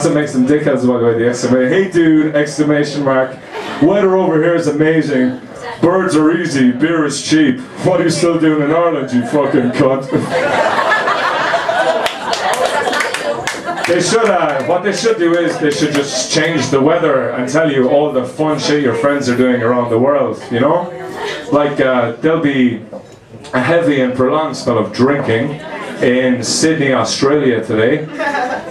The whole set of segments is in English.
To make some dickheads by the way, the exclamation. Hey dude, exclamation mark. Weather over here is amazing. Birds are easy, beer is cheap. What are you still doing in Ireland, you fucking cunt? They should, what they should do is, they should just change the weather and tell you all the fun shit your friends are doing around the world, you know? Like, there'll be a heavy and prolonged spell of drinking in Sydney, Australia today,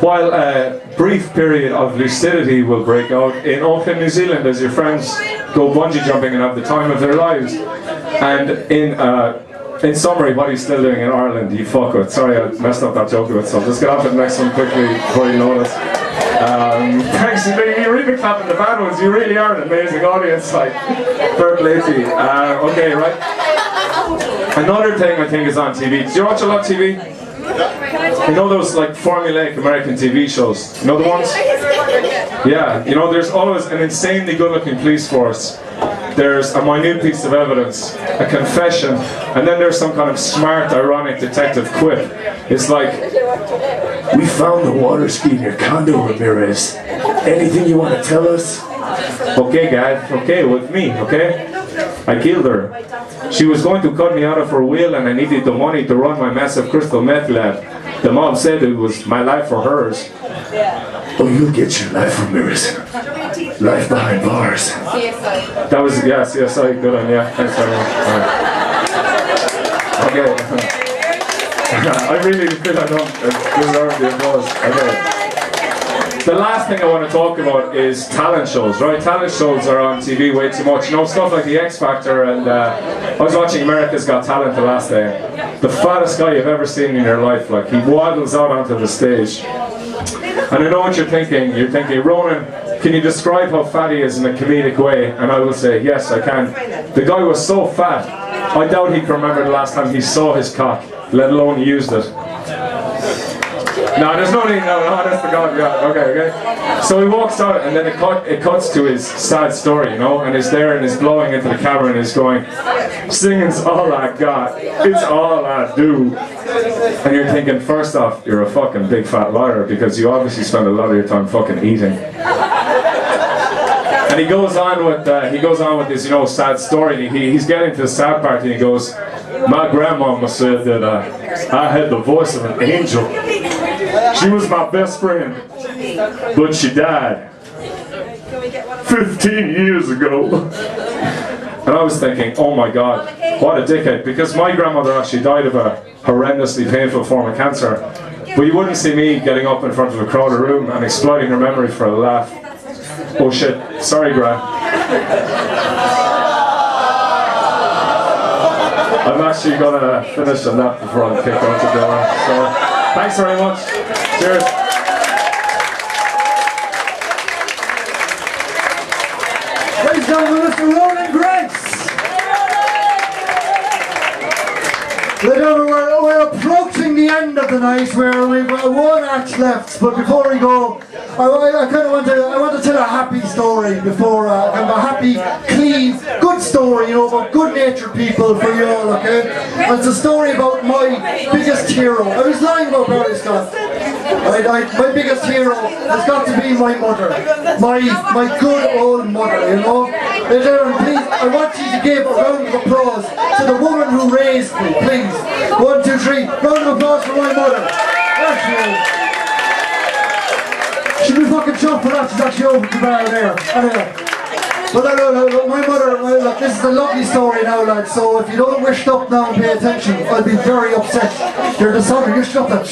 while a brief period of lucidity will break out in Auckland, New Zealand, as your friends go bungee jumping and have the time of their lives. And in summary, what are you still doing in Ireland, you fuckwit? Sorry, I messed up that joke a bit, so let's get on to the next one quickly before you notice. Thanks, you really clapping the bad ones, you really are an amazing audience, like, fair play to you. Okay, right. Another thing I think is on TV. Do you watch a lot of TV? You know those like formulaic American TV shows? You know the ones? Yeah, you know there's always an insanely good looking police force. There's a minute piece of evidence, a confession, and then there's some kind of smart, ironic detective quip. It's like, we found the water ski in your condo, Ramirez. Anything you want to tell us? Okay guys, okay, with me, okay? I killed her. She was going to cut me out of her will and I needed the money to run my massive crystal meth lab. The mob said it was my life or hers. Oh, you'll get your life, Ramirez. Life behind bars. That was, yeah, CSI, good on, yeah. Thanks very much. Okay. I really feel I don't deserve the applause. Okay. The last thing I want to talk about is talent shows, right? Talent shows are on TV way too much. You know, stuff like the X Factor, and I was watching America's Got Talent the last day. The fattest guy you've ever seen in your life, like, he waddles out onto the stage. And I know what you're thinking. You're thinking, Ronan, can you describe how fat he is in a comedic way? And I will say, yes, I can. The guy was so fat, I doubt he can remember the last time he saw his cock, let alone used it. No, there's no need, no, that's the God, yeah, okay. So he walks out and then it cuts to his sad story, you know, and he's there and he's blowing into the camera and he's going, singing's all I got, it's all I do. And you're thinking, first off, you're a fucking big fat liar because you obviously spend a lot of your time fucking eating. And he goes on with this, you know, sad story. And he's getting to the sad part and he goes, my grandmama said that I had the voice of an angel. She was my best friend, but she died 15 years ago. And I was thinking, oh my God, what a dickhead, because my grandmother actually died of a horrendously painful form of cancer. But you wouldn't see me getting up in front of a crowded room and exploiting her memory for a laugh. Oh shit, sorry Gran. I'm actually going to finish a nap before I kick out the door. So, thanks very much. Cheers. Ladies and gentlemen, Mr. Ronan Grace. We're approaching the end of the night where we've got one act left, but before we go, I kind of want to tell a happy story before, kind of a happy, clean, good story, you know, about good-natured people for you all, okay? And it's a story about my biggest hero. I was lying about Barry Scott. My biggest hero has got to be my mother, my good old mother, you know. Please, I want you to give a round of applause to the woman who raised me, please. 1, 2, 3, round of applause for my mother. There she is. She'll be fucking chuffed for that. She's actually over the bar there. Anyway. But my mother, look, this is a lovely story now, lads, so if you don't wish up now and pay attention, I'll be very upset. You're the son, you stop that.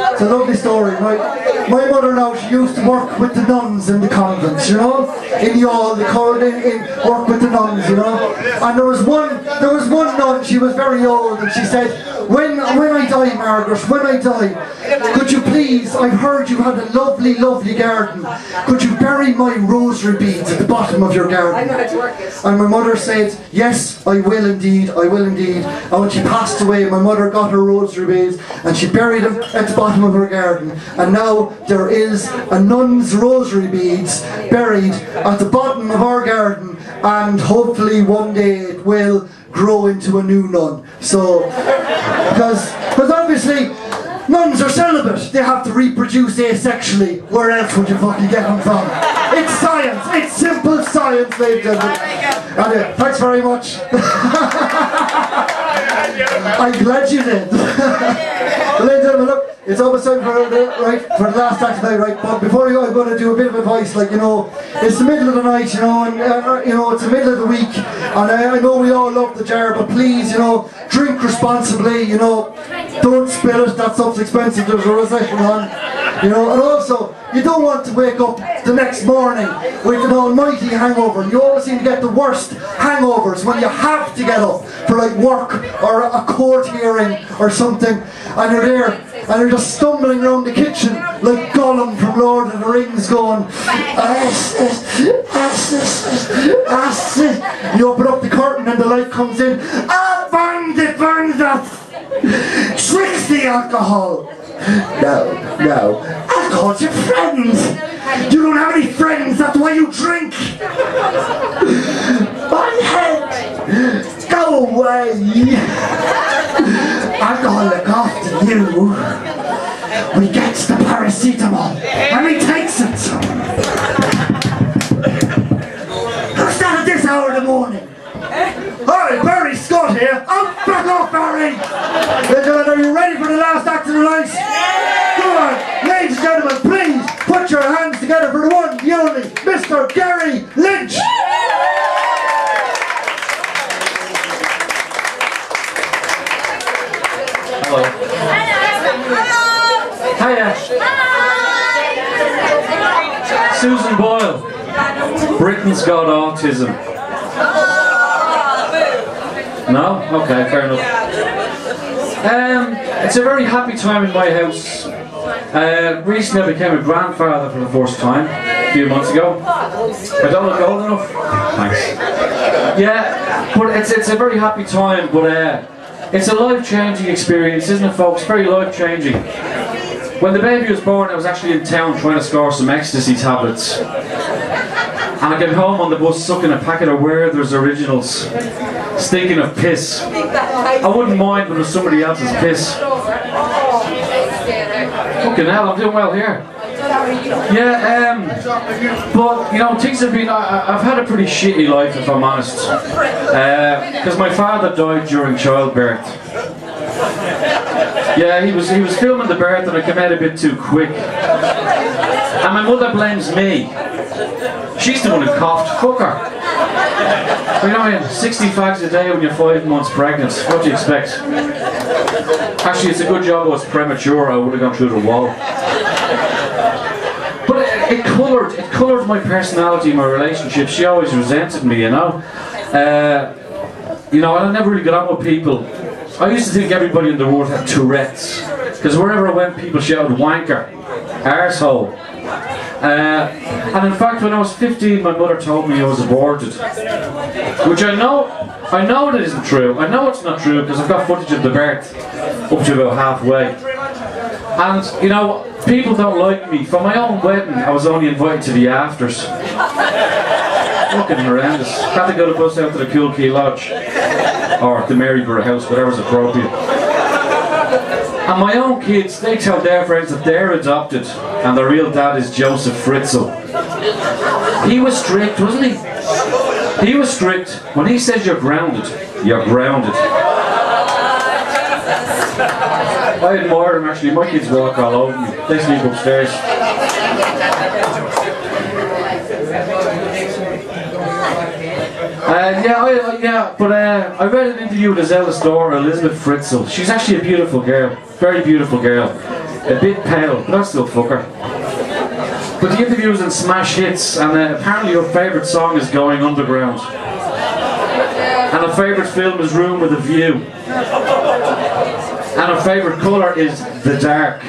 It's a lovely story, right? My mother now, she used to work with the nuns in the convents, you know? In Youghal, work with the nuns, you know? And there was one nun, she was very old, and she said, when I die, Margaret, when I die, could you please, I've heard you had a lovely, lovely garden, could you bury my rosary beads at the bottom of your garden? I know how to work this. And my mother said, yes, I will indeed, I will indeed. And when she passed away, my mother got her rosary beads and she buried them at the bottom of her garden. And now there is a nun's rosary beads buried at the bottom of our garden. and hopefully one day it will grow into a new nun. So, because obviously nuns are celibate, they have to reproduce asexually. Where else would you fucking get them from? It's science, it's simple science, ladies and gentlemen. Anyway, thanks very much. I'm glad you did. Ladies and gentlemen, look, it's almost time for the last act tonight, right? But before we go, I'm going to do a bit of advice. Like, you know, it's the middle of the night, you know, and you know, it's the middle of the week, and I know we all love the jar, but please, you know, drink responsibly. You know, don't spill it. That stuff's expensive. There's a recession on. You know, and also, you don't want to wake up the next morning with an almighty hangover. You always seem to get the worst hangovers when you have to get up for like work or a court hearing or something, and you're there and you're just stumbling around the kitchen like Gollum from Lord of the Rings going, you open up the curtain and the light comes in, it burns up, tricks the alcohol. No, alcohol's your friends. You don't have any friends, that's why you drink. My head, go away. Alcohol look after you when he gets the paracetamol and he takes it. Who's that at this hour in the morning? Hi, Barry Scott here. I'm back off, Barry. Are you ready for the last act of the night? Go on, ladies and gentlemen, please put your hands together for the one, the only, Mr. Gary Lynch. Hello. Hiya. Susan Boyle. Britain's got autism. No? Okay, fair enough. It's a very happy time in my house. Recently I became a grandfather for the first time, a few months ago. I don't look old enough. Thanks. Yeah, but it's a very happy time, but it's a life-changing experience, isn't it, folks? Very life-changing. When the baby was born, I was actually in town trying to score some ecstasy tablets. And I came home on the bus sucking a packet of Werther's Originals, stinking of piss. I wouldn't mind, but it was somebody else's piss. Fucking hell, I'm doing well here. Yeah, but you know, things have been, I've had a pretty shitty life, if I'm honest. Because my father died during childbirth. Yeah, he was filming the birth and I came out a bit too quick. And my mother blames me. She's the one who coughed. Fuck her. You know what I mean? 60 fags a day when you're 5 months pregnant. What do you expect? Actually, it's a good job I was premature. I would have gone through the wall. But it coloured my personality, my relationship. She always resented me, you know. You know, I never really got on with people. I used to think everybody in the world had Tourette's, because wherever I went, people shouted wanker, arsehole. And in fact, when I was 15, my mother told me I was aborted, which I know it isn't true. I know it's not true because I've got footage of the birth up to about halfway. And you know, people don't like me. For my own wedding, I was only invited to the afters. Fucking horrendous. Had to go to bus out to the Cool Key Lodge or the Maryborough House, whatever's appropriate. And my own kids, they tell their friends that they're adopted and their real dad is Joseph Fritzl. He was strict, wasn't he? He was strict. When he says you're grounded, you're grounded. I admire him actually. My kids walk all over me. They sleep upstairs. I read an interview with his eldest daughter, Elizabeth Fritzl. She's actually a beautiful girl, very beautiful girl. A bit pale, but I still fuck her. But the interview was in Smash Hits, and apparently her favourite song is Going Underground. And her favourite film is Room with a View. And her favourite colour is the dark.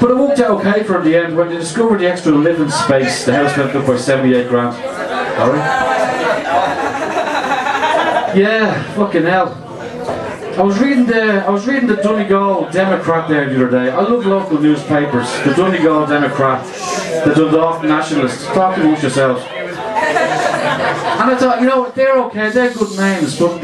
But it worked out okay for her in the end. When they discovered the extra living space, the house went up by 78 grand. Alright? Yeah, fucking hell. I was reading the Donegal Democrat there the other day. I love local newspapers. The Donegal Democrat, the Dundalk Nationalist. Talk amongst yourselves. And I thought, you know, they're okay, they're good names, but